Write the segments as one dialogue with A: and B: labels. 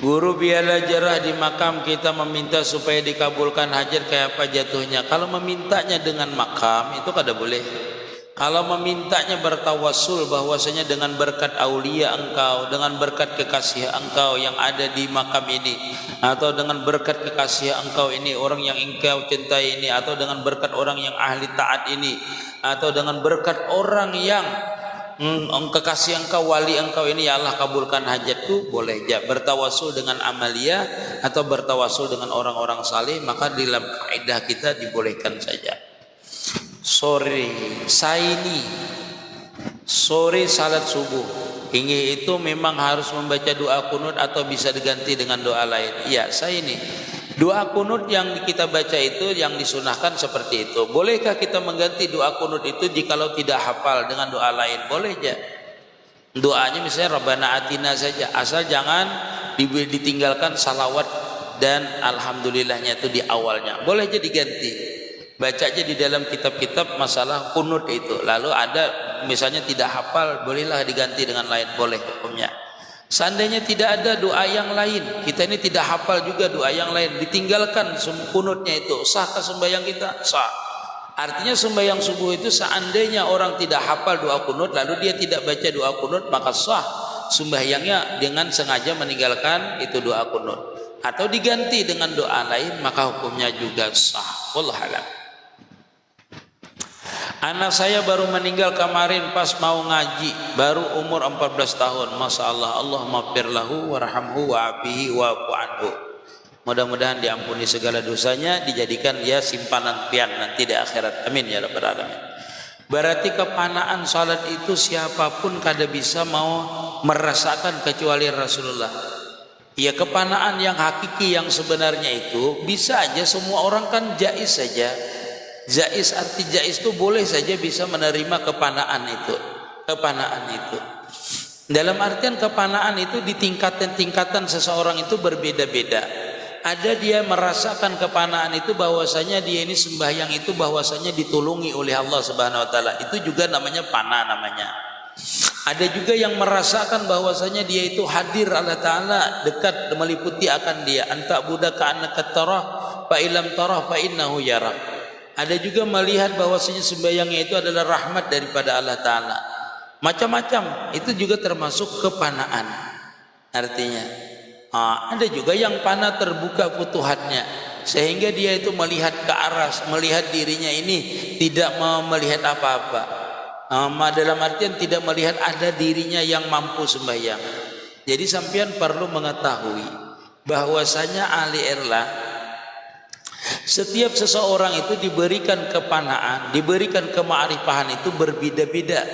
A: Guru belajar di makam kita meminta supaya dikabulkan hajat, kayak apa jatuhnya? Kalau memintanya dengan makam itu kada boleh. Kalau memintanya bertawassul bahwasanya dengan berkat aulia engkau, dengan berkat kekasih engkau yang ada di makam ini, atau dengan berkat kekasih engkau ini, orang yang engkau cintai ini, atau dengan berkat orang yang ahli taat ini, atau dengan berkat orang yang kekasih engkau, wali engkau ini, ya Allah kabulkan hajatku, boleh ya bertawassul dengan amalia atau bertawassul dengan orang-orang saleh, maka dalam kaidah kita dibolehkan saja. Sore salat subuh hingga itu memang harus membaca doa kunut atau bisa diganti dengan doa lain. Ya, ini doa kunut yang kita baca itu yang disunahkan seperti itu. Bolehkah kita mengganti doa kunut itu jikalau tidak hafal dengan doa lain? Boleh aja. Doanya misalnya Rabbana Atina saja, asal jangan ditinggalkan salawat dan alhamdulillahnya itu di awalnya. Boleh aja diganti. Baca aja di dalam kitab-kitab masalah kunut itu. Lalu ada misalnya tidak hafal, bolehlah diganti dengan lain, boleh hukumnya. Seandainya tidak ada doa yang lain, kita ini tidak hafal juga doa yang lain, ditinggalkan kunutnya itu, sahkah sembahyang kita? Sah. Artinya sembahyang subuh itu seandainya orang tidak hafal doa kunut lalu dia tidak baca doa kunut, maka sah sembahyangnya dengan sengaja meninggalkan itu doa kunut. Atau diganti dengan doa lain, maka hukumnya juga sah. Wallahu a'lam. Anak saya baru meninggal kemarin pas mau ngaji, baru umur 14 tahun. Masya Allah, Allahumma maghfir lahu warhamhu wa'afihi wa'fu anhu. Mudah-mudahan diampuni segala dosanya, dijadikan ya simpanan pian nanti di akhirat. Amin ya rabbal alamin. Berarti kepanaan salat itu siapapun kada bisa mau merasakan kecuali Rasulullah. Ya, kepanaan yang hakiki yang sebenarnya itu bisa aja semua orang kan jaiz saja. Jaiz, arti jaiz itu boleh saja bisa menerima kepanaan itu. Kepanaan itu dalam artian kepanaan itu di tingkatan-tingkatan seseorang itu berbeda-beda. Ada dia merasakan kepanaan itu bahwasanya dia ini sembahyang itu bahwasanya ditolongi oleh Allah Subhanahu wa taala. Itu juga namanya pana namanya. Ada juga yang merasakan bahwasanya dia itu hadir Allah taala, dekat meliputi akan dia. Anta budaka annaka tarah fa illam tarah fa innahu yara. Ada juga melihat bahwasanya sembahyangnya itu adalah rahmat daripada Allah taala. Macam-macam, itu juga termasuk kepanaan. Artinya, ada juga yang panah terbuka futuhatnya sehingga dia itu melihat ke aras, melihat dirinya ini tidak melihat apa-apa. Dalam artian tidak melihat ada dirinya yang mampu sembahyang. Jadi sampean perlu mengetahui bahwasanya Ali Erla, setiap seseorang itu diberikan kepanaan, diberikan kema'rifahan itu berbeda-beda.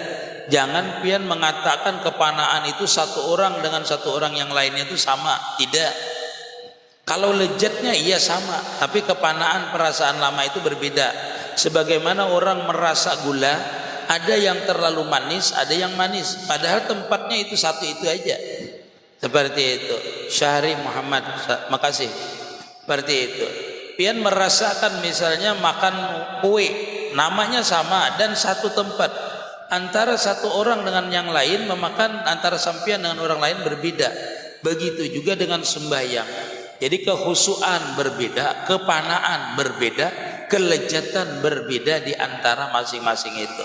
A: Jangan pian mengatakan kepanaan itu satu orang dengan satu orang yang lainnya itu sama. Tidak. Kalau lezatnya iya sama, tapi kepanaan perasaan lama itu berbeda. Sebagaimana orang merasa gula, ada yang terlalu manis, ada yang manis. Padahal tempatnya itu satu itu aja. Seperti itu. Syahri Muhammad, makasih. Seperti itu. Pian merasakan misalnya makan kue, namanya sama dan satu tempat. Antara satu orang dengan yang lain memakan, antara sampean dengan orang lain berbeda. Begitu juga dengan sembahyang. Jadi kehusuan berbeda, kepanaan berbeda, kelezatan berbeda di antara masing-masing itu.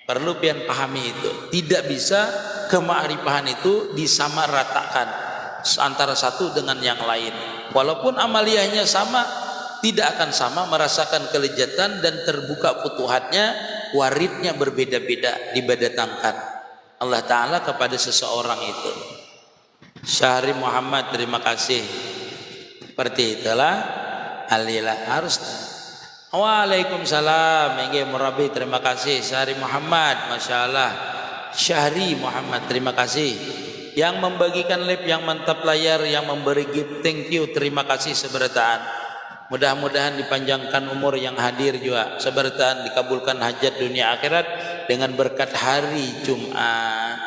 A: Perlu pian pahami itu. Tidak bisa kema'rifahan itu disamaratakan antara satu dengan yang lain. Walaupun amaliyahnya sama, tidak akan sama merasakan kelezatan dan terbuka futuhatnya, waridnya berbeda-beda dibadatangkan Allah Ta'ala kepada seseorang itu. Syahri Muhammad, terima kasih. Seperti itulah alilah harus. Waalaikumsalam. Nggih Murabi, terima kasih. Syahri Muhammad, Masya Allah. Syahri Muhammad, terima kasih. Yang membagikan live, yang mantap layar, yang memberi gift, thank you, terima kasih sebertaan. Mudah-mudahan dipanjangkan umur yang hadir juga, sebertaan dikabulkan hajat dunia akhirat dengan berkat hari Jumat.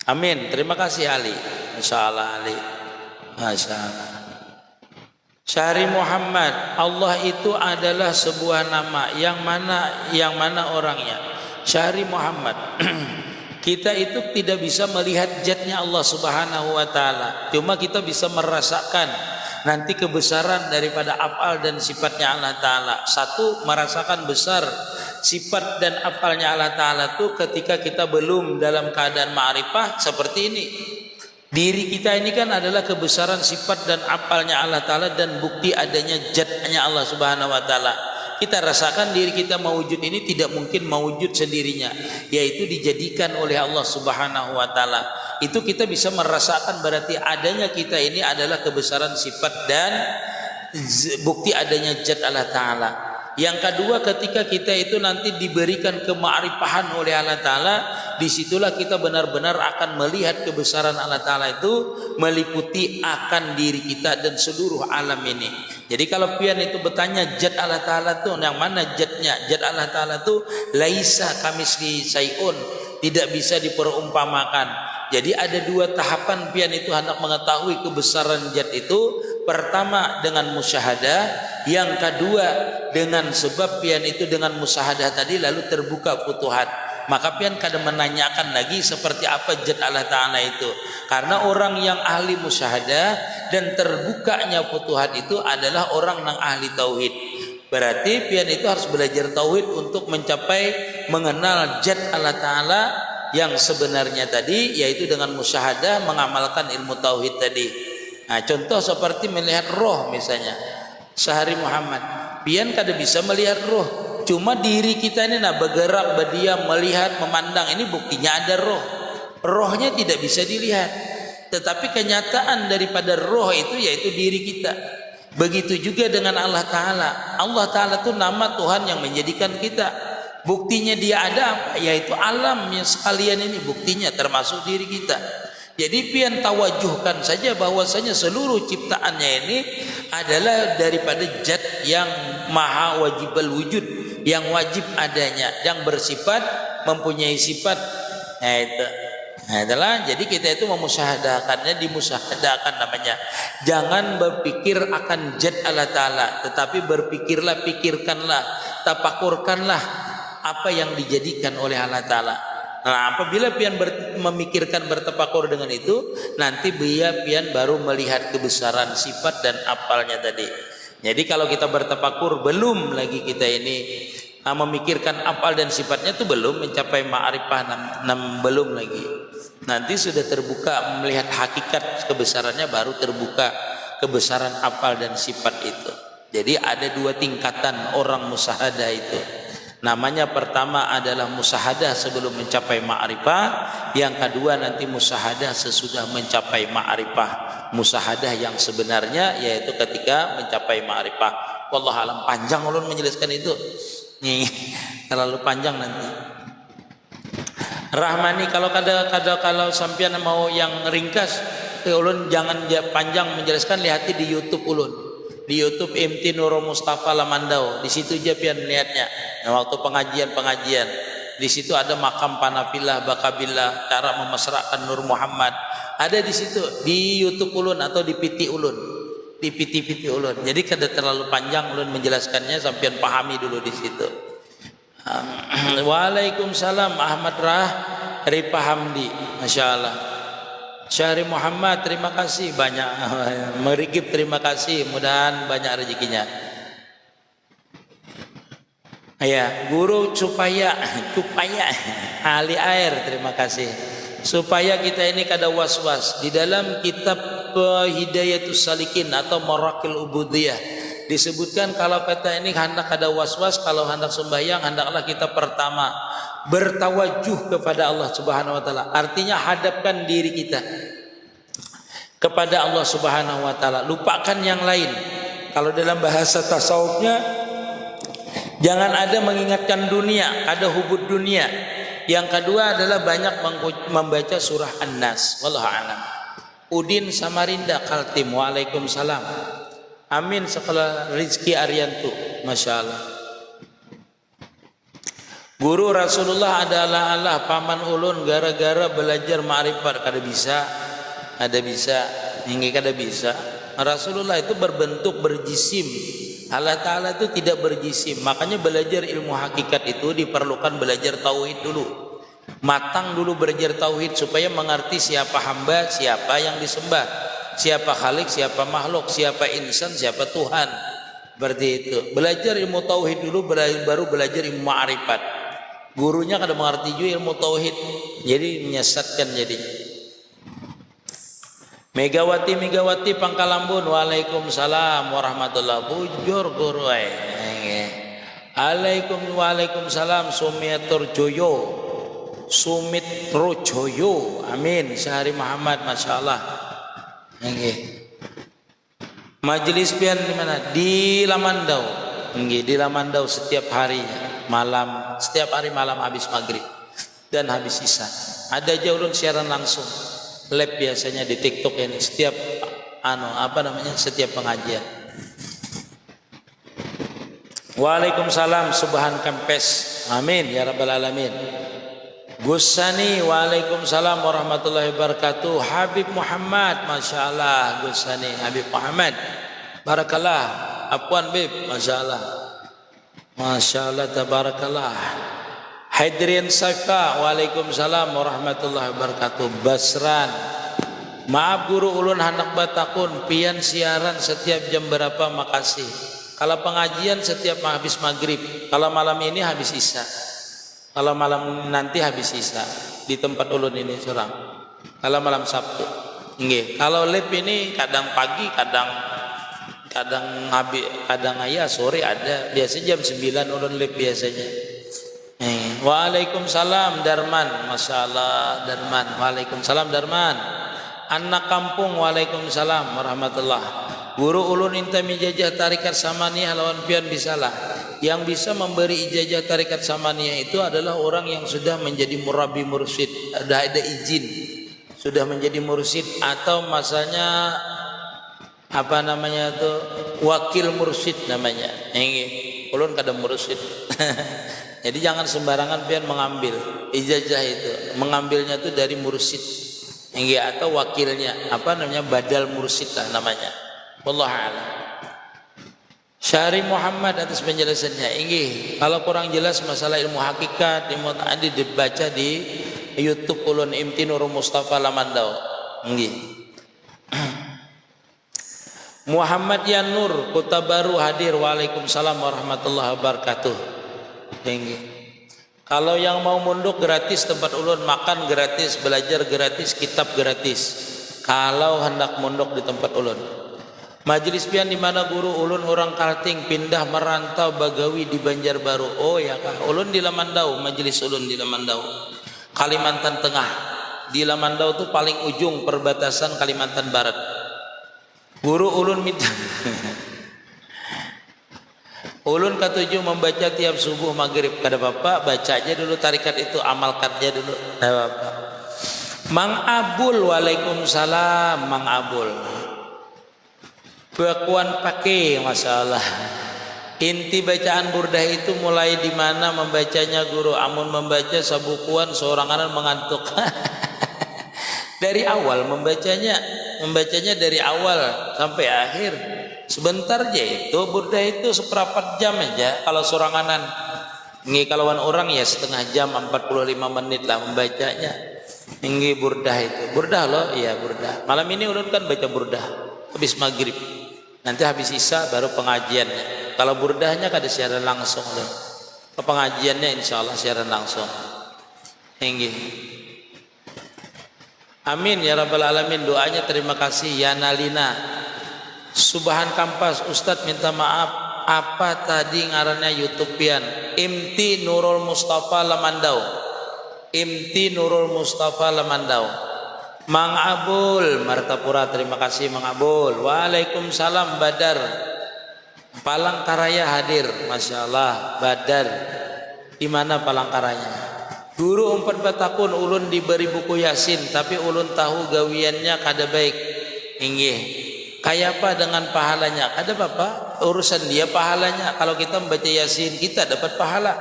A: Amin. Terima kasih Ali. Masya Allah Ali. Masya Allah. Syahri Muhammad, Allah itu adalah sebuah nama. Yang mana orangnya? Syahri Muhammad. Kita itu tidak bisa melihat zatnya Allah Subhanahu wa taala. Cuma kita bisa merasakan nanti kebesaran daripada af'al dan sifatnya Allah taala. Satu, merasakan besar sifat dan af'alnya Allah taala itu ketika kita belum dalam keadaan ma'rifah seperti ini. Diri kita ini kan adalah kebesaran sifat dan af'alnya Allah taala dan bukti adanya zatnya Allah Subhanahu wa taala. Kita rasakan diri kita mewujud ini tidak mungkin mewujud sendirinya, yaitu dijadikan oleh Allah Subhanahu wa taala. Itu kita bisa merasakan berarti adanya kita ini adalah kebesaran sifat dan bukti adanya zat Allah taala. Yang kedua, ketika kita itu nanti diberikan kema'rifahan oleh Allah taala, disitulah kita benar-benar akan melihat kebesaran Allah taala itu meliputi akan diri kita dan seluruh alam ini. Jadi kalau pian itu bertanya zat Allah taala itu yang mana zatnya? Zat Allah taala itu laisa kamisli syai'un, tidak bisa diperumpamakan. Jadi ada dua tahapan pian itu hendak mengetahui kebesaran zat itu. Pertama dengan musyahadah, yang kedua dengan sebab pian itu dengan musyahadah tadi lalu terbuka futuhat. Maka pian kadang menanyakan lagi seperti apa zat Allah taala itu. Karena orang yang ahli musyahadah dan terbukanya futuhat itu adalah orang yang ahli tauhid. Berarti pian itu harus belajar tauhid untuk mencapai mengenal zat Allah taala yang sebenarnya tadi, yaitu dengan musyahadah mengamalkan ilmu tauhid tadi. Nah, contoh seperti melihat roh misalnya. Sehari Muhammad, pian kada bisa melihat roh. Cuma diri kita ini bergerak, berdiam, melihat, memandang. Ini buktinya ada roh. Rohnya tidak bisa dilihat. Tetapi kenyataan daripada roh itu yaitu diri kita. Begitu juga dengan Allah Ta'ala. Allah Ta'ala itu nama Tuhan yang menjadikan kita. Buktinya dia ada apa? Yaitu alam yang sekalian ini buktinya termasuk diri kita. Jadi pian tawajuhkan saja bahwasanya seluruh ciptaannya ini adalah daripada zat yang maha wajibal wujud, yang wajib adanya, yang bersifat, mempunyai sifat. Nah itu. Nah, itulah jadi kita itu memusyahadakannya, dimusyahadakan namanya. Jangan berpikir akan zat Allah Ta'ala, tetapi pikirkanlah, tapakurkanlah apa yang dijadikan oleh Allah Ta'ala. Nah, apabila pian memikirkan bertapakur dengan itu, nanti pian baru melihat kebesaran sifat dan apalnya tadi. Jadi kalau kita bertapakur belum lagi kita ini memikirkan apal dan sifatnya itu belum mencapai ma'rifah, belum lagi. Nanti sudah terbuka melihat hakikat kebesarannya, baru terbuka kebesaran apal dan sifat itu. Jadi ada dua tingkatan orang musyahadah itu. Namanya pertama adalah musyahadah sebelum mencapai ma'rifah. Yang kedua nanti musyahadah sesudah mencapai ma'rifah. Musyahadah yang sebenarnya yaitu ketika mencapai ma'rifah. Wallahu alam, panjang ulun menjelaskan itu. Nih, terlalu panjang nanti. Rahmani, kalau kalau sampean mau yang ringkas, ulun jangan panjang menjelaskan, lihati di YouTube ulun. Di YouTube MT Nurul Mustafa Lamandau, di situ aja pian lihatnya. Nah, waktu pengajian, di situ ada makam panafilah, bakabillah, cara memesrakan Nur Muhammad. Ada di situ di YouTube ulun atau di PT ulun, di PT ulun. Jadi kada terlalu panjang ulun menjelaskannya, sampean pahami dulu di situ. Waalaikumsalam Ahmad Rifa Hamdi, Masya Allah. Syahri Muhammad, terima kasih banyak. Merigib, terima kasih, mudahan banyak rezekinya. Ya, guru supaya ahli air, terima kasih. Supaya kita ini kada was-was. Di dalam kitab Hidayatus Salikin atau Marakil Ubudiyah disebutkan kalau kita ini hendak kada was-was, kalau hendak sembahyang hendaklah kita pertama bertawajuh kepada Allah Subhanahu wa taala. Artinya hadapkan diri kita kepada Allah Subhanahu wa taala, lupakan yang lain. Kalau dalam bahasa tasawufnya, jangan ada mengingatkan dunia, ada hubud dunia. Yang kedua adalah banyak membaca surah An-Nas. Wallahu a'lam. Udin Samarinda Kaltim, waalaikumsalam. Amin. Sekolah Rizki Arianto, Masya Allah. Guru Rasulullah adalah Allah, paman ulun gara-gara belajar ma'rifat. Kada bisa, hingga kada bisa. Rasulullah itu berbentuk berjisim, Allah Ta'ala itu tidak berjisim. Makanya belajar ilmu hakikat itu diperlukan belajar tauhid dulu. Matang dulu belajar tauhid supaya mengerti siapa hamba, siapa yang disembah, siapa khalik, siapa makhluk, siapa insan, siapa Tuhan. Seperti itu. Belajar ilmu tauhid dulu baru belajar ilmu ma'rifat. Gurunya kada mengerti juga ilmu tauhid. Jadi menyesatkan jadinya. Megawati Pangkalambun. Waalaikumsalam warahmatullahi bujur guru Waalaikumsalam Sumiatur Joyo. Sumitro Joyo, amin. Syahri Muhammad, masya Allah. Majelis pian di mana? Di Lamandau. Di Lamandau setiap hari malam, setiap hari malam habis maghrib dan habis isya. Ada aja ulun siaran langsung. Live biasanya di TikTok ini setiap setiap pengajian. Waalaikumsalam Subhan Kampes, amin ya rabbal alamin. Gusani, waalaikumsalam warahmatullahi wabarakatuh. Habib Muhammad, masya Allah. Gusani, Habib Muhammad, barakallah. Apwan Bib, masya Allah. Masya Allah, tabarakallah. Hadrian Saifa, waalaikumsalam warahmatullahi wabarakatuh. Basran, maaf guru ulun hendak batakun. Pian siaran setiap jam berapa? Makasih. Kalau pengajian setiap habis maghrib. Kalau malam ini habis isya. Kalau malam nanti habis isya di tempat ulun ini seorang. Kalau malam Sabtu, nggih. Kalau live ini kadang pagi, kadang ayah sore ada. Biasanya jam 9 ulun live biasanya. Waalaikumsalam Darman, masya Allah Darman. Waalaikumsalam Darman. Anak kampung, waalaikumsalam warahmatullah. Guru ulun inta mijajah tarikat samaniyah lawan pian bisalah. Yang bisa memberi ijazah tarikat samaniyah itu adalah orang yang sudah menjadi murabi mursyid, ada izin, sudah menjadi mursyid atau masanya wakil mursyid namanya. Ulun kada mursyid. Jadi jangan sembarangan pian mengambil ijazah itu. Mengambilnya itu dari mursyid. Atau wakilnya badal mursyid lah namanya. Wallahu a'lam. Syahri Muhammad atas penjelasannya. Kalau kurang jelas masalah ilmu hakikat, ilmu tadi dibaca di YouTube ulun Imti Nurul Mustafa Lamandau. Muhammad Yanur Kota Baru hadir. Waalaikumsalam warahmatullahi wabarakatuh. Kalau yang mau munduk gratis, tempat ulun makan gratis, belajar gratis, kitab gratis. Kalau hendak munduk di tempat ulun. Majelis pian di mana guru ulun orang Kalting pindah merantau Bagawi di Banjarbaru. Oh ya kah, ulun di Lamandau, majelis ulun di Lamandau, Kalimantan Tengah. Di Lamandau tuh paling ujung perbatasan Kalimantan Barat. Guru ulun minta ulun ketujuh membaca tiap subuh maghrib. Kada bapak baca aja dulu tarikat itu, amalkan aja dulu. Kada bapak. Mang Abul, waalaikumsalam Mang Abul. Bakuan pakai masalah. Inti bacaan burdah itu mulai di mana membacanya guru? Amun membaca sabukuan seorang anak mengantuk. Dari awal membacanya dari awal sampai akhir. Sebentar aja itu burdah itu seperempat jam aja kalau soranganan. Kalauan orang ya setengah jam 45 menit lah membacanya. Burdah itu. Burdah loh, iya burdah. Malam ini ulun kan baca burdah habis maghrib. Nanti habis isya baru pengajiannya. Kalau burdahnya kada siaran langsung loh. Pengajiannya insya Allah siaran langsung. Amin ya rabbal alamin. Doanya terima kasih ya Nalina. Subhan Kampas, Ustadz minta maaf. Apa tadi ngarannya YouTubean? Imti Nurul Mustafa Lamandau. Imti Nurul Mustafa Lamandau. Mang Abul Martapura, terima kasih Mang Abul. Waalaikumsalam Badar Palangkaraya hadir. Masya Allah Badar. Di mana Palangkaranya? Guru 4 tahun ulun diberi buku Yasin, tapi ulun tahu gawiannya kada baik. Kayak apa dengan pahalanya? Ada bapak urusan dia pahalanya. Kalau kita membaca Yasin kita dapat pahala.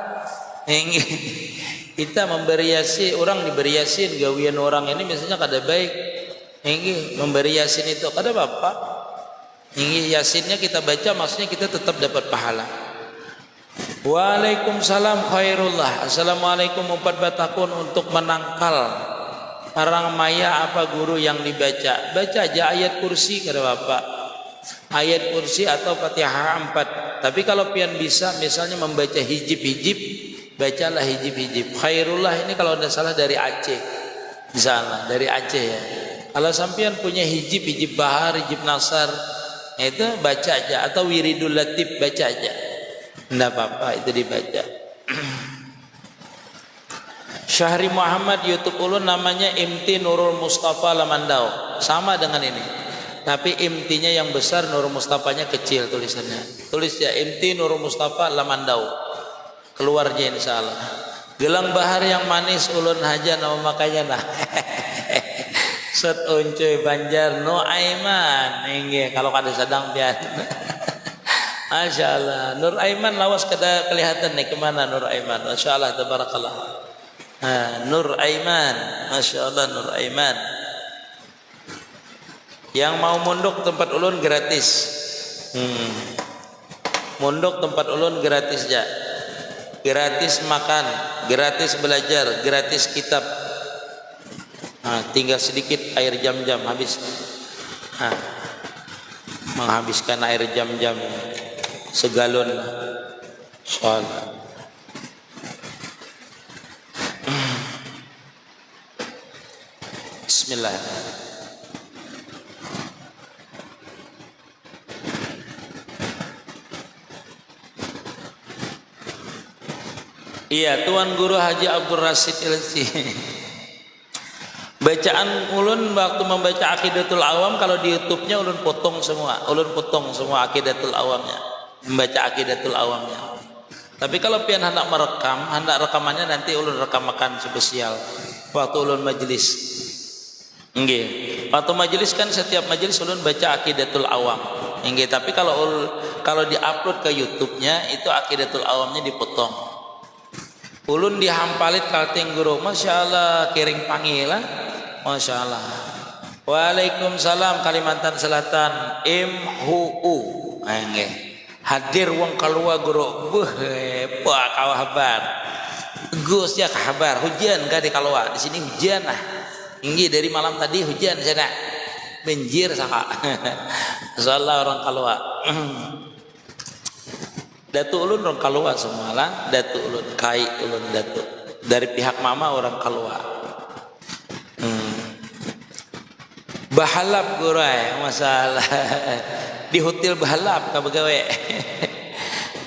A: Kita memberi Yasin, orang diberi Yasin, gawian orang ini biasanya kada baik. Memberi Yasin itu kada apa-apa. Yasinnya kita baca maksudnya kita tetap dapat pahala. Waalaikumsalam khairullah. Assalamualaikum umpat batakun untuk menangkal orang maya apa guru yang dibaca. Baca aja ayat kursi kata Bapak. Ayat kursi atau Fatihah 4. Tapi kalau pian bisa misalnya membaca hijib-hijib, bacalah hijib-hijib. Khairullah ini kalau tidak salah dari Aceh. Misalnya dari Aceh ya. Kalau sampean punya hijib bahar, hijib nasar, itu baca aja, atau wiridul latif baca aja. Tidak apa-apa itu dibaca. Syahri Muhammad YouTube ulun namanya Imti Nurul Mustafa Lamandau. Sama dengan ini. Tapi imtinya yang besar, Nurul Mustafanya kecil tulisannya. Tulis ya Imti Nurul Mustafa Lamandau. Keluarnya insyaallah. Gelang bahar yang manis ulun haja nama makanya nah. Set uncuy Banjar no Aiman. Nggih kalau kada sedang pian. Masya Allah. Nur Aiman lawas kada kelihatan nih kemana Nur Aiman. Masya Allah tabarakallah. Nur Aiman. Masya Allah Nur Aiman. Yang mau munduk tempat ulun gratis. Munduk tempat ulun gratis ya. Gratis makan, gratis belajar, gratis kitab. Tinggal sedikit air jam-jam habis. Menghabiskan air jam-jam segalon soal. Bismillah. Iya, Tuan Guru Haji Abdul Rasid Ilsi. Bacaan ulun waktu membaca Aqidatul Awam kalau di YouTube-nya ulun potong semua Aqidatul Awamnya, membaca Aqidatul Awamnya. Tapi kalau pian hendak merekam, hendak rekamannya nanti ulun rekamakan spesial waktu ulun majelis. Nggih. Waktu majelis kan setiap majelis ulun baca Aqidatul Awam. Nggih, tapi kalau di-upload ke YouTube-nya itu Aqidatul Awamnya dipotong. Ulun dihampalit kalting guru. Masya Allah kiring panggilan. Masya Allah. Waalaikumsalam Kalimantan Selatan. Imhuu. Hadir wong kalua guru. Wah kau habar. Gus ya kabar. Hujan gak di kalua. Di sini hujan lah. Tinggi dari malam tadi hujan sana. Banjir saka. Masya Allah orang kalua. Datu ulun orang kalua semua lah. Datu ulun kai ulun datu. Dari pihak mama orang kalua. Bahalap gurai masalah di hotel bahalap kabagawe.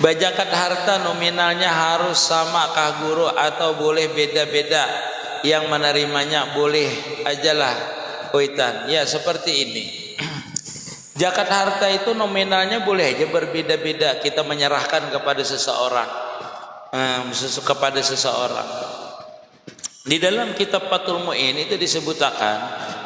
A: Bajakan harta nominalnya harus sama kah guru atau boleh beda-beda? Yang menerimanya boleh ajalah kuitan. Ya seperti ini. Zakat harta itu nominalnya boleh aja berbeda-beda. Kita menyerahkan kepada seseorang, Di dalam kitab Fathul Mu'in itu disebutkan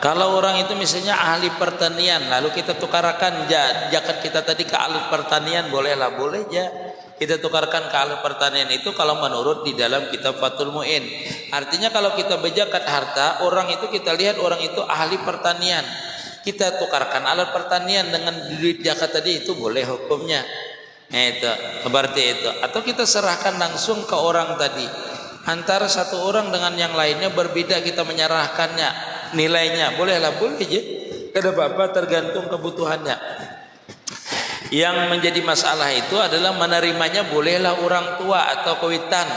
A: kalau orang itu misalnya ahli pertanian, lalu kita tukarkan zakat kita tadi ke ahli pertanian, bolehlah, boleh ya. Kita tukarkan ke ahli pertanian itu kalau menurut di dalam kitab Fathul Mu'in. Artinya kalau kita berzakat harta, orang itu kita lihat orang itu ahli pertanian. Kita tukarkan alat pertanian dengan duit zakat tadi itu boleh hukumnya. Itu seperti itu. Atau kita serahkan langsung ke orang tadi. Antara satu orang dengan yang lainnya berbeda kita menyerahkannya nilainya. Bolehlah, boleh aja. Kada apa-apa tergantung kebutuhannya. Yang menjadi masalah itu adalah menerimanya bolehlah orang tua atau kawitan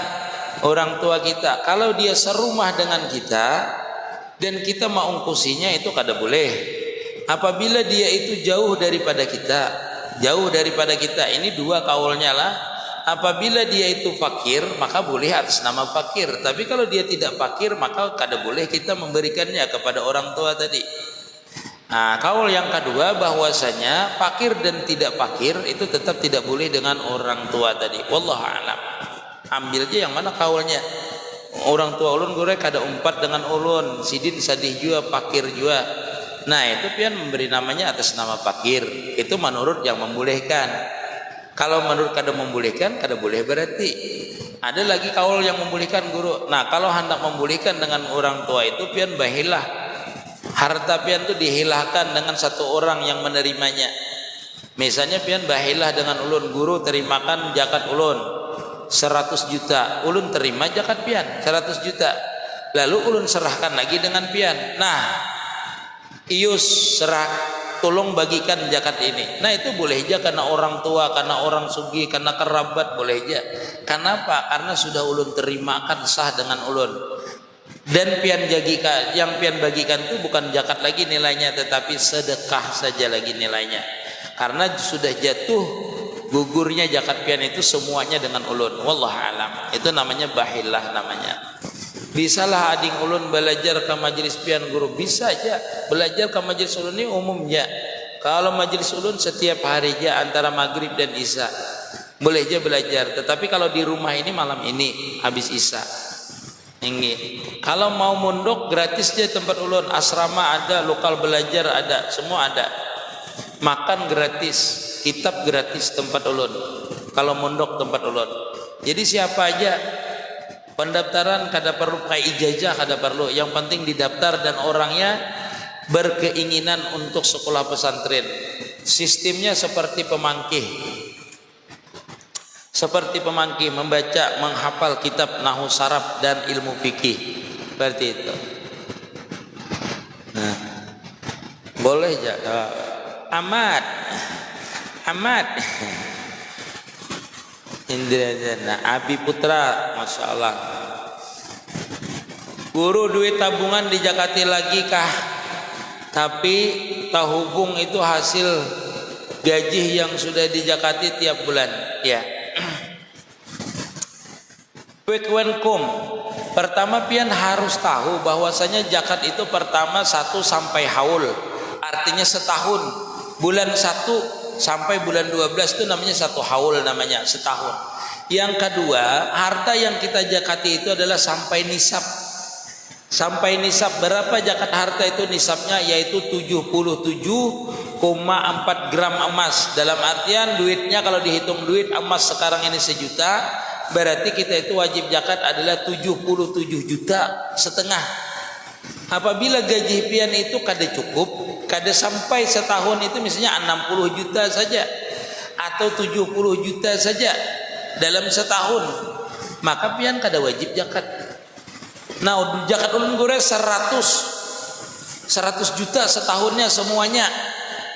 A: orang tua kita. Kalau dia serumah dengan kita dan kita mau ungkusinya itu kada boleh. Apabila dia itu jauh daripada kita, ini dua kaulnya lah. Apabila dia itu fakir, maka boleh atas nama fakir. Tapi kalau dia tidak fakir, maka kada boleh kita memberikannya kepada orang tua tadi. Nah, kaul yang kedua bahwasanya fakir dan tidak fakir itu tetap tidak boleh dengan orang tua tadi. Wallahu a'lam. Ambil aja yang mana kaulnya. Orang tua ulun gore kada umpat dengan ulun, sidin sadih jua, fakir jua. Nah itu pian memberi namanya atas nama fakir. Itu menurut yang membolehkan. Kalau menurut kada membolehkan, kada boleh berarti. Ada lagi kaul yang membolehkan guru. Nah kalau hendak membolehkan dengan orang tua itu pian bahilah. Harta pian itu dihilahkan dengan satu orang yang menerimanya. Misalnya pian bahilah dengan ulun, guru terimakan zakat ulun. 100 juta, ulun terima zakat pian 100 juta. Lalu ulun serahkan lagi dengan pian. Nah, ius serah tolong bagikan zakat ini. Nah, itu boleh aja karena orang tua, karena orang sugih, karena kerabat boleh aja. Kenapa? Karena sudah ulun terimakan sah dengan ulun. Dan pian jagikan, yang pian bagikan itu bukan zakat lagi nilainya, tetapi sedekah saja lagi nilainya. Karena sudah jatuh gugurnya zakat pian itu semuanya dengan ulun. Wallahu alam. Itu namanya bahillah namanya. Bisalah ading ulun belajar ke majelis pian guru, bisa aja belajar ke majelis ulun ini umumnya. Kalau majelis ulun setiap hari aja antara maghrib dan isya boleh aja belajar. Tetapi kalau di rumah ini malam ini habis isya. Ini kalau mau mondok gratis aja tempat ulun, asrama ada, lokal belajar ada, semua ada. Makan gratis, kitab gratis tempat ulun. Kalau mondok tempat ulun. Jadi siapa aja pendaftaran kada perlu kayak ijazah, kada perlu. Yang penting didaftar dan orangnya berkeinginan untuk sekolah pesantren. Sistemnya seperti pemangkih. Seperti pemangkih membaca, menghafal kitab nahwu saraf dan ilmu fikih. Seperti itu. Nah, boleh ya. Ahmad Indrajana Abi Putra, Masya Allah. Guru, duit tabungan dijakati lagi kah? Tapi tahubung itu hasil gaji yang sudah dijakati tiap bulan. Ya. Pekwenkum. Pertama pian harus tahu bahwasanya zakat itu pertama 1 sampai haul. Artinya setahun. Bulan 1 sampai bulan 12 itu namanya 1 haul, namanya setahun. Yang kedua, harta yang kita zakati itu adalah sampai nisab. Sampai nisab, berapa zakat harta itu nisabnya? Yaitu 77,4 gram emas. Dalam artian duitnya kalau dihitung duit emas sekarang ini 1 juta, berarti kita itu wajib zakat adalah 77,5 juta. Apabila gaji pian itu kada cukup, kada sampai setahun itu misalnya 60 juta saja atau 70 juta saja dalam setahun, maka pian kada wajib zakat. Nah, zakat ulun gore 100 juta setahunnya semuanya.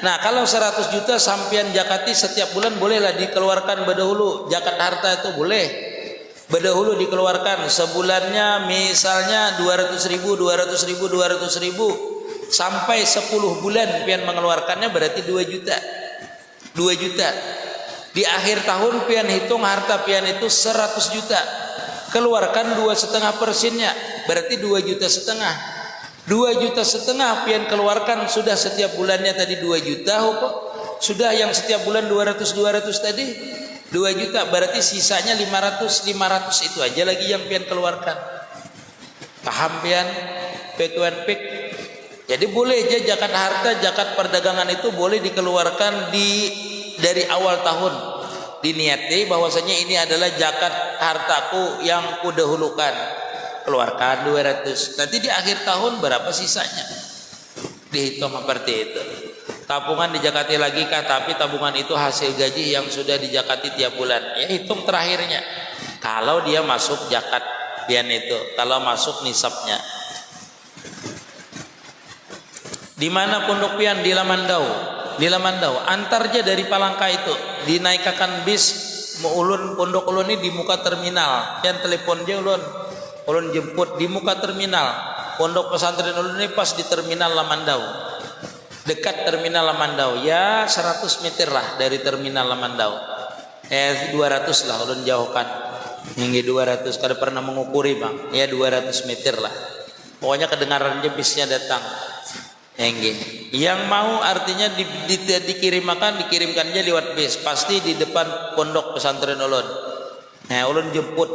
A: Nah, kalau 100 juta sampian zakati setiap bulan bolehlah dikeluarkan berdahulu. Zakat harta itu boleh berdahulu dikeluarkan sebulannya, misalnya 200.000 sampai 10 bulan pian mengeluarkannya berarti 2 juta. Di akhir tahun pian hitung harta pian itu 100 juta. Keluarkan 2,5%-nya berarti 2,5 juta. 2,5 juta pian keluarkan sudah setiap bulannya tadi 2 juta kok. Sudah yang setiap bulan 200 tadi 2 juta, berarti sisanya 500 itu aja lagi yang pian keluarkan. Paham pian? Pek. Jadi boleh aja zakat harta, zakat perdagangan itu boleh dikeluarkan dari awal tahun. Diniati bahwasanya ini adalah zakat hartaku yang kudahulukan. Keluarkan 200. Nanti di akhir tahun berapa sisanya? Dihitung seperti itu. Tabungan dijakati lagi kah? Tapi tabungan itu hasil gaji yang sudah dijakati tiap bulan. Ya hitung terakhirnya. Kalau dia masuk zakat pian itu, kalau masuk nisabnya. Di mana pondok pian? Di Lamandau. Antarja dari Palangka itu dinaikkan bis mau ulun pondok ulun ini di muka terminal. Pian telepon dia ulun jemput di muka terminal. Pondok pesantren ulun ini pas di terminal Lamandau. Dekat terminal Lamandau, ya 100 meter lah dari terminal Lamandau. 200 lah ulun jauhkan. Hingga 200, kada pernah mengukuri bang. Ya 200 meter lah. Pokoknya kedengaran aja bisnya datang. Yang mau artinya dikirimkan aja lewat bis. Pasti di depan pondok pesantren ulun. Nah ulun jemput.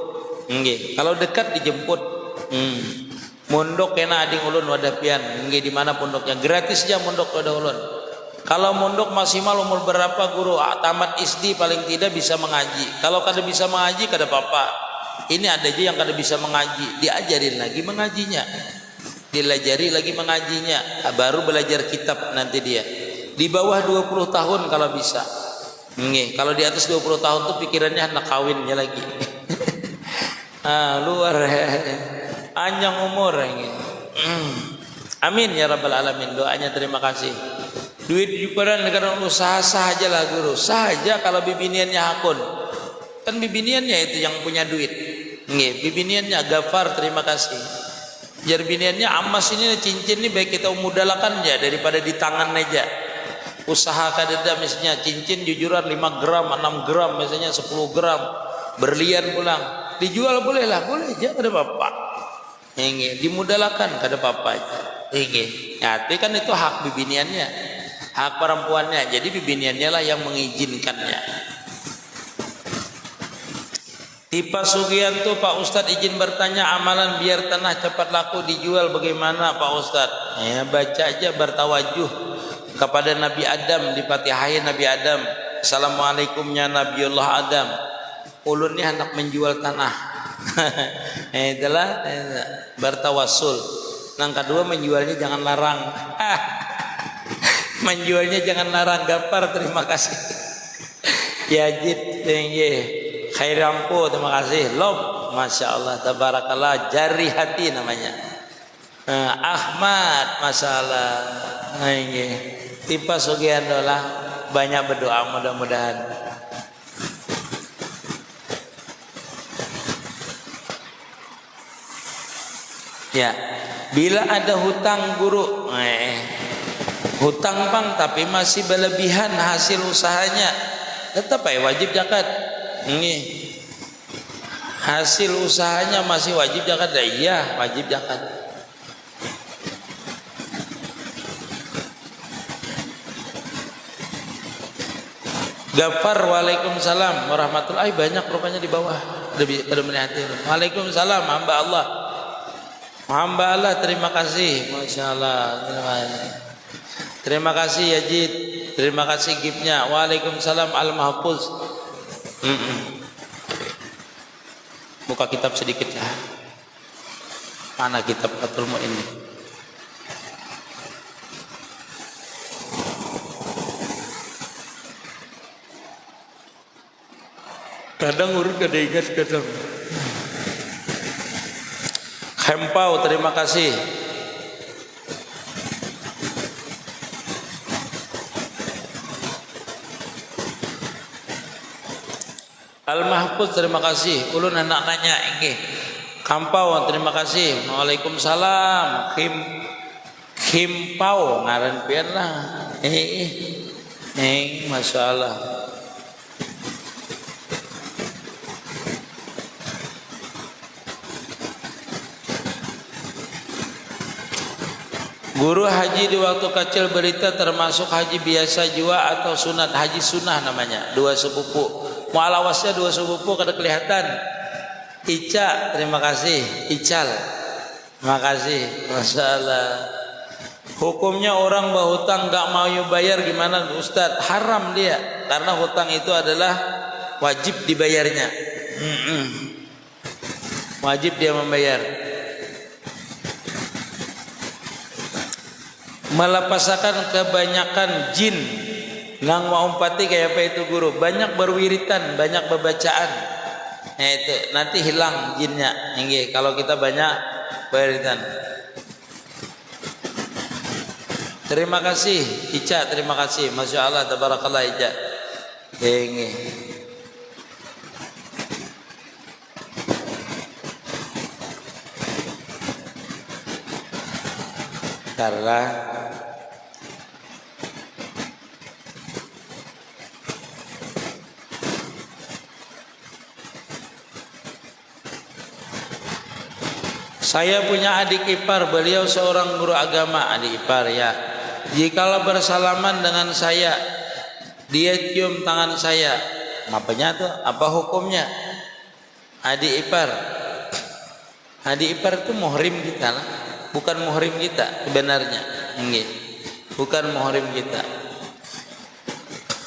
A: Kalau dekat dijemput. Mondok kena ading ulun wadah pian. Di mana pondoknya? Gratis aja mondok wadah ulun. Kalau mondok maksimal umur berapa guru? Tamat SD paling tidak bisa mengaji. Kalau kada bisa mengaji kada apa-apa. Ini ada aja yang kada bisa mengaji, diajarin lagi mengajinya. Dilajari lagi mengajinya. Baru belajar kitab nanti dia. Di bawah 20 tahun kalau bisa. Kalau di atas 20 tahun tuh pikirannya anak kawinnya lagi. Luar panjang umur ini. Amin ya rabbal alamin. Doanya terima kasih. Duit juparan negara usaha saja lah guru. Saja kalau bibiniannya hakun. Kan bibiniannya itu yang punya duit. Nggih, bibiniannya Gafar terima kasih. Jar biniannya amas ini cincin ini baik kita mudalakan aja daripada di tangan aja. Usaha kadeda misalnya cincin jujuran 5 gram, 6 gram misalnya 10 gram. Berlian pulang. Dijual boleh lah, boleh aja kada apa-apa. Nggih, dimudalakan kada apa-apa aja. Nggih. Tapi kan itu hak bibiniannya. Hak perempuannya. Jadi bibiniannya lah yang mengizinkannya. Tipa Sugianto, Pak Ustadz izin bertanya, amalan biar tanah cepat laku dijual bagaimana Pak Ustadz? Ya baca aja bertawajuh kepada Nabi Adam, dipatihain Nabi Adam. Assalamualaikumnya Nabiullah Adam. Ulun ni hendak menjual tanah. Itulah bertawasul. Yang kedua menjualnya jangan larang. Menjualnya jangan larang. Gapar terima kasih. Yajid Khairampu terima kasih. Lob masya Allah tabarakallah jari hati namanya. Ahmad masya Allah. Tipe Sugianto lah banyak berdoa mudah-mudahan. Ya, bila ada hutang guru, hutang bang tapi masih berlebihan hasil usahanya, tetap wajib zakat. Hasil usahanya masih wajib zakat. Iya wajib zakat. Gafar waalaikumsalam warahmatullahi. Banyak rupanya di bawah. Ada melihatin. Waalaikumsalam hamba Allah. Hamba Allah terima kasih. Masya Allah. Terima kasih Yajid. Terima kasih gipnya. Waalaikumsalam al-mahfuz. Buka kitab sedikit ya. Mana kitab Fathul Mu'in ini? Kadang urut kada ingat kadang. Hempau terima kasih. Al-Mahfuz terima kasih. Ulun anak nanya nggih. Kampau terima kasih. Waalaikumsalam. Khimpau ngaran pian lah. Masyaallah. Guru haji di waktu kecil berita termasuk haji biasa jua atau sunat. Haji sunnah namanya. Dua sepupu. Mu'alawasnya dua sepupu kada kelihatan. Ica terima kasih. Ical terima kasih. Masalah hukumnya orang berhutang gak mau bayar gimana Ustadz? Haram dia karena hutang itu adalah wajib dibayarnya. Wajib dia membayar. Melepasakan kebanyakan jin nang mau umpati kayak apa itu guru, banyak berwiritan, banyak berbacaan. Nah itu nanti hilang jinnya. Nggih, kalau kita banyak berwiritan. Terima kasih Ica, terima kasih. Masya Allah tabarakallah Ica. Nggih. Karena saya punya adik ipar, beliau seorang guru agama. Adik ipar ya. Jikalau bersalaman dengan saya, dia cium tangan saya, apanya tuh? Apa hukumnya? Adik ipar. Adik ipar itu muhrim kita lah. Bukan muhrim kita sebenarnya. Nggih. Bukan muhrim kita.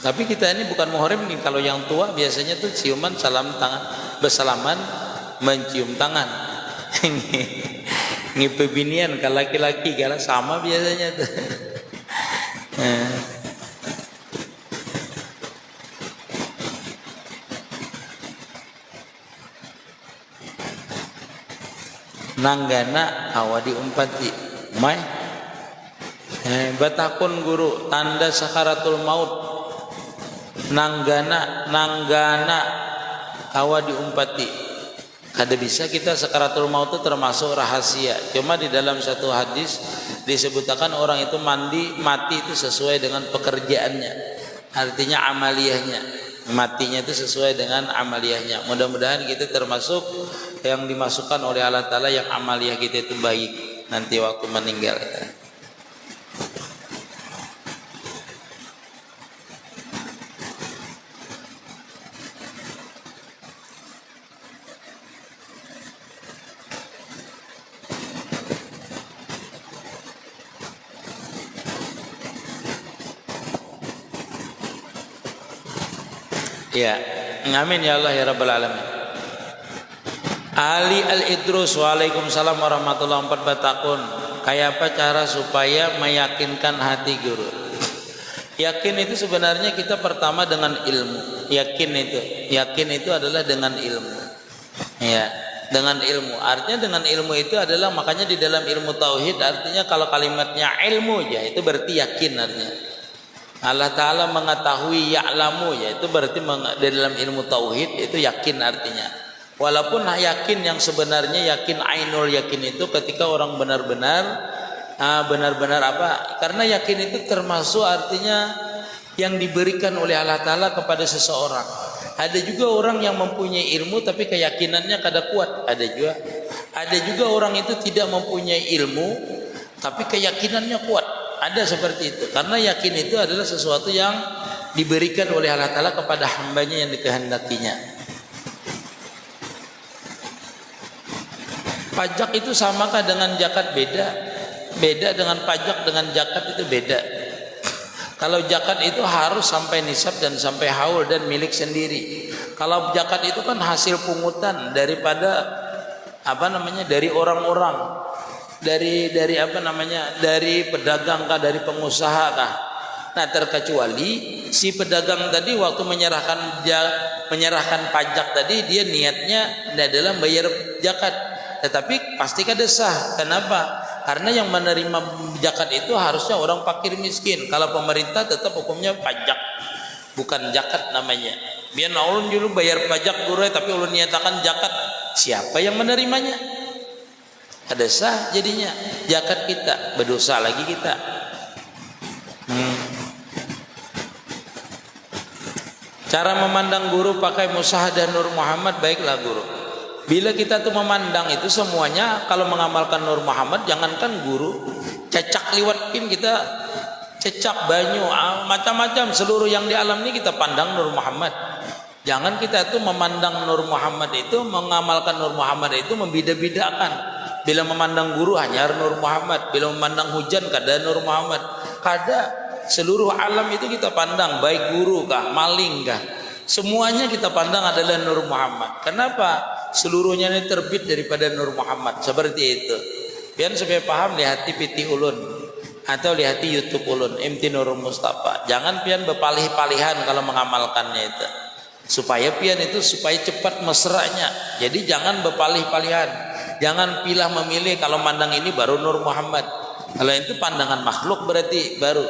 A: Tapi kita ini bukan muhrim. Kalau yang tua biasanya tuh ciuman, salam tangan, bersalaman, mencium tangan. Ngipe binian kalau laki-laki kalau sama biasanya tuh. nanggana hawa diumpati mai batakun guru tanda sakaratul maut nanggana hawa diumpati. Kada bisa kita sakaratul maut itu termasuk rahasia. Cuma di dalam satu hadis disebutkan orang itu mati itu sesuai dengan pekerjaannya. Artinya amaliyahnya. Matinya itu sesuai dengan amaliyahnya. Mudah-mudahan kita termasuk yang dimasukkan oleh Allah Ta'ala yang amaliyah kita itu baik nanti waktu meninggal. Ya, amin ya Allah ya Rabbal Alamin. Ali Al-Idrus, waalaikumsalam warahmatullahi wabarakatuh. Kayak apa cara supaya meyakinkan hati guru? Yakin itu sebenarnya kita pertama dengan ilmu. Yakin itu adalah dengan ilmu. Ya, dengan ilmu. Artinya dengan ilmu itu adalah, makanya di dalam ilmu tauhid artinya kalau kalimatnya ilmu ya itu berarti yakin artinya. Allah Ta'ala mengetahui ya'lamu, yaitu berarti di dalam ilmu tauhid itu yakin artinya. Walaupun yakin yang sebenarnya yakin ainul yakin itu ketika orang benar-benar apa? Karena yakin itu termasuk artinya yang diberikan oleh Allah Ta'ala kepada seseorang. Ada juga orang yang mempunyai ilmu tapi keyakinannya kada kuat. Ada juga orang itu tidak mempunyai ilmu tapi keyakinannya kuat. Ada seperti itu. Karena yakin itu adalah sesuatu yang diberikan oleh Allah Ta'ala kepada hambanya yang dikehendakinya. Pajak itu samakah dengan zakat? Beda dengan pajak, dengan zakat itu beda. Kalau zakat itu harus sampai nisab dan sampai haul dan milik sendiri. Kalau zakat itu kan hasil pungutan daripada dari orang-orang. Dari pedagang kah, dari pengusaha kah. Nah, terkecuali si pedagang tadi waktu menyerahkan pajak tadi dia niatnya adalah bayar zakat, tetapi pasti kada sah. Kenapa? Karena yang menerima zakat itu harusnya orang fakir miskin. Kalau pemerintah tetap hukumnya pajak, bukan zakat namanya. Biar ulun dulu bayar pajak guru tapi ulun niatakan zakat, siapa yang menerimanya? Ada sah jadinya zakat kita, berdosa lagi kita. Cara memandang guru pakai musyahadah Nur Muhammad, baiklah guru. Bila kita tuh memandang itu semuanya, kalau mengamalkan Nur Muhammad, jangankan guru, cecak liwat pin kita, cecak banyu, macam-macam seluruh yang di alam ini kita pandang Nur Muhammad. Jangan kita tuh memandang Nur Muhammad itu, mengamalkan Nur Muhammad itu membeda-bedakan. Bila memandang guru hanya Nur Muhammad, bila memandang hujan kada Nur Muhammad. Kada, seluruh alam itu kita pandang, baik guru kah, maling kah, semuanya kita pandang adalah Nur Muhammad. Kenapa? Seluruhnya ini terbit daripada Nur Muhammad. Seperti itu. Biar supaya paham, lihati piti ulun atau lihati YouTube ulun MT Nurul Mustafa. Jangan pian berpalih-palihan kalau mengamalkannya itu. Supaya pian itu supaya cepat mesranya. Jadi jangan berpalih-palihan. Jangan pilah memilih kalau mandang ini baru Nur Muhammad. Kalau itu pandangan makhluk berarti baru.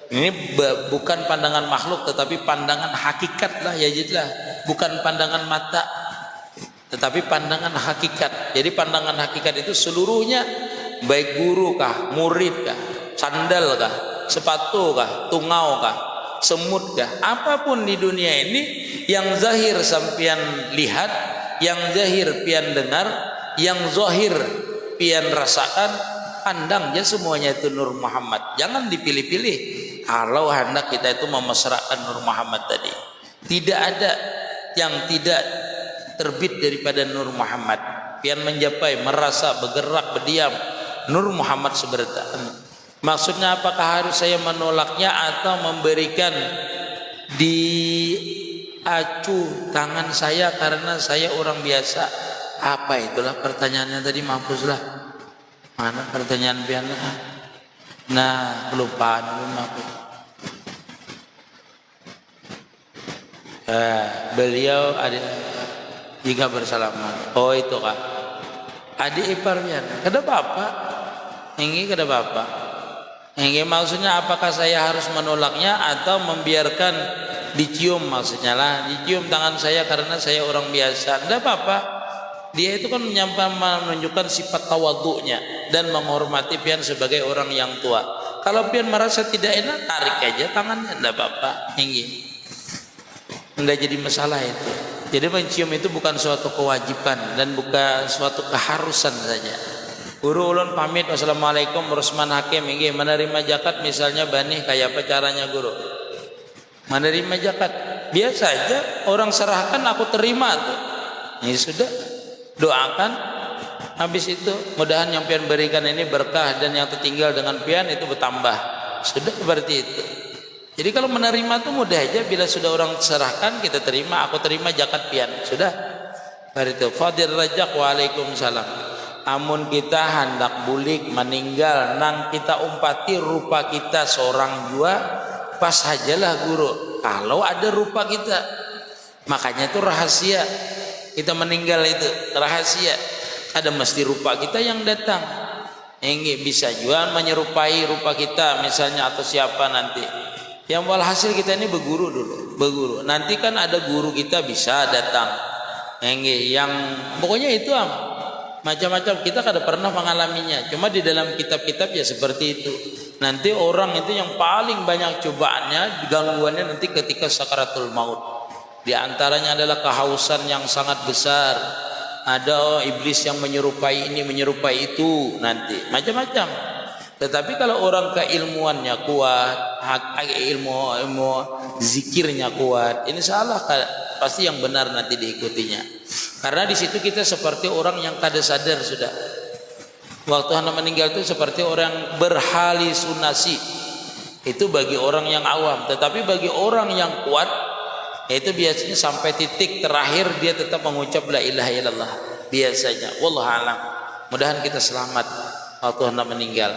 A: Ini bukan pandangan makhluk tetapi pandangan hakikat lah ya jadilah. Bukan pandangan mata tetapi pandangan hakikat. Jadi pandangan hakikat itu seluruhnya baik guru kah, murid kah, sandal kah, sepatu kah, tungau kah, semut kah, apapun di dunia ini yang zahir sampian lihat, yang zahir pian dengar, yang zahir pian rasakan, pandang ya semuanya itu Nur Muhammad. Jangan dipilih-pilih. Kalau hendak kita itu memesrakan Nur Muhammad tadi, tidak ada yang tidak terbit daripada Nur Muhammad. Pian menjapai, merasa, bergerak, berdiam, Nur Muhammad seberta. Maksudnya apakah harus saya menolaknya atau memberikan di acu tangan saya karena saya orang biasa? Apa itulah pertanyaannya tadi, mampuslah. Mana pertanyaan pian? Nah, kelupaan mampus. Beliau ada jika bersalaman. Oh itu kah? adik ipar pian kada bapak ini kada bapak ini maksudnya apakah saya harus menolaknya atau membiarkan dicium, maksudnya lah dicium tangan saya karena saya orang biasa, tidak apa-apa. Dia itu kan menunjukkan sifat tawaduknya dan menghormati pian sebagai orang yang tua. Kalau pian merasa tidak enak, tarik aja tangannya, tidak apa-apa. Ini tidak jadi masalah itu. Jadi mencium itu bukan suatu kewajiban dan bukan suatu keharusan saja. Guru ulun pamit, wassalamualaikum Rusman Hakim. Ini menerima zakat misalnya Bani, kayak apa caranya guru? Menerima zakat biasa aja, orang serahkan aku terima tuh. Ini sudah, doakan. Habis itu mudahan yang pian berikan ini berkah dan yang tertinggal dengan pian itu bertambah. Sudah seperti itu. Jadi kalau menerima tuh mudah aja, bila sudah orang serahkan kita terima, aku terima zakat pian. Sudah. Seperti itu. Fadil Rajak, waalaikumsalam. Amun kita hendak bulik meninggal nang kita umpati rupa kita seorang jua, pas sajalah guru kalau ada rupa kita. Makanya itu rahasia kita meninggal itu rahasia, ada mesti rupa kita yang datang. Ini bisa juga menyerupai rupa kita misalnya atau siapa nanti. Yang walhasil kita ini berguru dulu, berguru. Nanti kan ada guru kita bisa datang. Ini yang pokoknya itu macam-macam kita kada pernah mengalaminya. Cuma di dalam kitab-kitab ya seperti itu. Nanti orang itu yang paling banyak cobaannya, gangguannya nanti ketika sakaratul maut. Di antaranya adalah kehausan yang sangat besar. Ada iblis yang menyerupai ini, menyerupai itu nanti. Macam-macam. Tetapi kalau orang keilmuannya kuat, ilmu zikirnya kuat, ini salah pasti yang benar nanti diikutinya. Karena di situ kita seperti orang yang kada sadar sudah. Waktu hendak meninggal itu seperti orang berhalusinasi. Itu bagi orang yang awam. Tetapi bagi orang yang kuat, itu biasanya sampai titik terakhir dia tetap mengucap la ilaha illallah. Biasanya. Wallahu a'lam. Mudahan kita selamat waktu hendak meninggal.